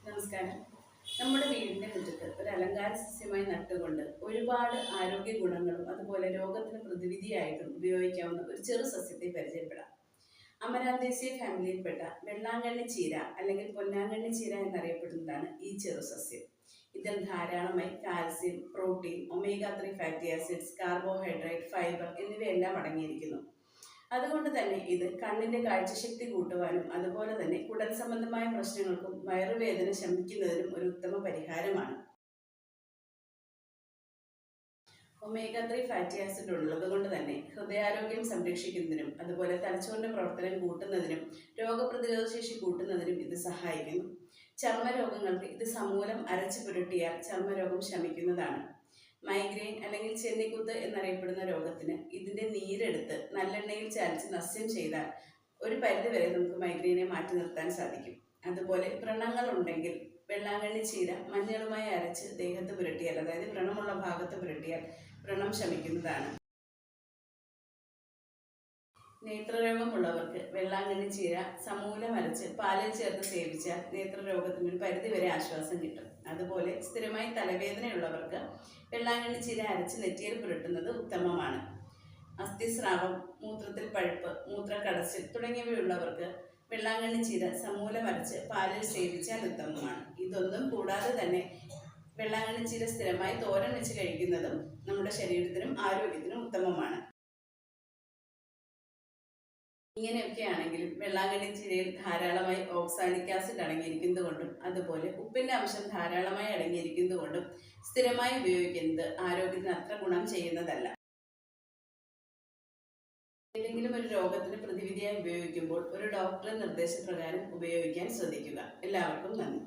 നമസ്കാരം. നമ്മുടെ വീടിന്റെ മുറ്റത്ത് ഒരു അലങ്കാര സസ്യമായി നട്ടുകൊണ്ട് ഒരുപാട് ആരോഗ്യ ഗുണങ്ങളും അതുപോലെ രോഗത്തിന് പ്രതിവിധിയായിട്ടും ഉപയോഗിക്കാവുന്ന ഒരു ചെറു സസ്യത്തെ പരിചയപ്പെടാം. അമരാന്തേസിയ ഫാമിലിയിൽപ്പെട്ട വെള്ളാങ്കണ്ണി ചീര അല്ലെങ്കിൽ പൊന്നാങ്കണ്ണി ചീര എന്നറിയപ്പെടുന്നതാണ് ഈ ചെറു സസ്യം. ഇതിൽ ധാരാളമായി calcium, protein, omega 3 fatty acids, carbohydrate, fibre എന്നിവയെല്ലാം അടങ്ങിയിരിക്കുന്നു. അതുകൊണ്ട് തന്നെ ഇത് കണ്ണിന്റെ കാഴ്ചശക്തി കൂട്ടുവാനും അതുപോലെ തന്നെ കുടൽ സംബന്ധമായ പ്രശ്നങ്ങൾക്കും വയറുവേദന ശമിക്കുന്നതിനും ഒരു ഉത്തമ പരിഹാരമാണ്. ഒമേഗ 3 ഫാറ്റി ആസിഡ് ഉള്ളത് കൊണ്ട് തന്നെ ഹൃദയാരോഗ്യം സംരക്ഷിക്കുന്നതിനും അതുപോലെ തലച്ചോറിന്റെ പ്രവർത്തനം കൂട്ടുന്നതിനും രോഗപ്രതിരോധ ശേഷി കൂട്ടുന്നതിനും ഇത് സഹായിക്കുന്നു. ചർമ്മരോഗങ്ങൾക്ക് ഇത് സമൂലം അരച്ചു പുരട്ടിയാൽ ചർമ്മരോഗം ശമിക്കുന്നതാണ്. മൈഗ്രെയിൻ അല്ലെങ്കിൽ ചെന്നിക്കുത്ത് എന്നറിയപ്പെടുന്ന രോഗത്തിന് ഇതിന്റെ നീരെടുത്ത് നല്ലെണ്ണയിൽ ചാലിച്ച് നസ്യം ചെയ്താൽ ഒരു പരിധിവരെ നമുക്ക് മൈഗ്രെയിനെ മാറ്റി നിർത്താൻ സാധിക്കും. അതുപോലെ വ്രണങ്ങൾ ഉണ്ടെങ്കിൽ വെള്ളാങ്കണ്ണി ചീര മഞ്ഞളുമായി അരച്ച് ദേഹത്ത് പുരട്ടിയാൽ, അതായത് വ്രണമുള്ള ഭാഗത്ത് പുരട്ടിയാൽ വ്രണം ശമിക്കുന്നതാണ്. നേത്രരോഗമുള്ളവർക്ക് വെള്ളാങ്കണ്ണി ചീര സമൂലം അരച്ച് പാലിൽ ചേർത്ത് സേവിച്ചാൽ നേത്രരോഗത്തിന് ഒരു പരിധിവരെ ആശ്വാസം കിട്ടും. അതുപോലെ സ്ഥിരമായി തലവേദനയുള്ളവർക്ക് വെള്ളാങ്കണ്ണി ചീര അരച്ച് നെറ്റിയിൽ പുരട്ടുന്നത് ഉത്തമമാണ്. അസ്ഥിസ്രാവം, മൂത്രത്തിൽ പഴുപ്പ്, മൂത്രക്കടച്ചിൽ തുടങ്ങിയവയുള്ളവർക്ക് വെള്ളാങ്കണ്ണി ചീര സമൂലം അരച്ച് പാലിൽ സേവിച്ചാൽ ഉത്തമമാണ്. ഇതൊന്നും കൂടാതെ തന്നെ വെള്ളാങ്കണ്ണി ചീര സ്ഥിരമായി തോരൻ വെച്ച് കഴിക്കുന്നതും നമ്മുടെ ശരീരത്തിനും ആരോഗ്യത്തിനും ഉത്തമമാണ്. ഇങ്ങനെയൊക്കെയാണെങ്കിലും വെള്ളാങ്കണ്ണി ചീരയിൽ ധാരാളമായി ഓക്സാലിക് ആസിഡ് അടങ്ങിയിരിക്കുന്നത് കൊണ്ടും അതുപോലെ ഉപ്പിന്റെ അംശം ധാരാളമായി അടങ്ങിയിരിക്കുന്നത് കൊണ്ടും സ്ഥിരമായി ഉപയോഗിക്കുന്നത് ആരോഗ്യത്തിന് അത്ര ഗുണം ചെയ്യുന്നതല്ല. ഏതെങ്കിലും ഒരു രോഗത്തിന് പ്രതിവിധിയായി ഉപയോഗിക്കുമ്പോൾ ഒരു ഡോക്ടറുടെ നിർദ്ദേശപ്രകാരം ഉപയോഗിക്കാൻ ശ്രദ്ധിക്കുക. എല്ലാവർക്കും നന്ദി.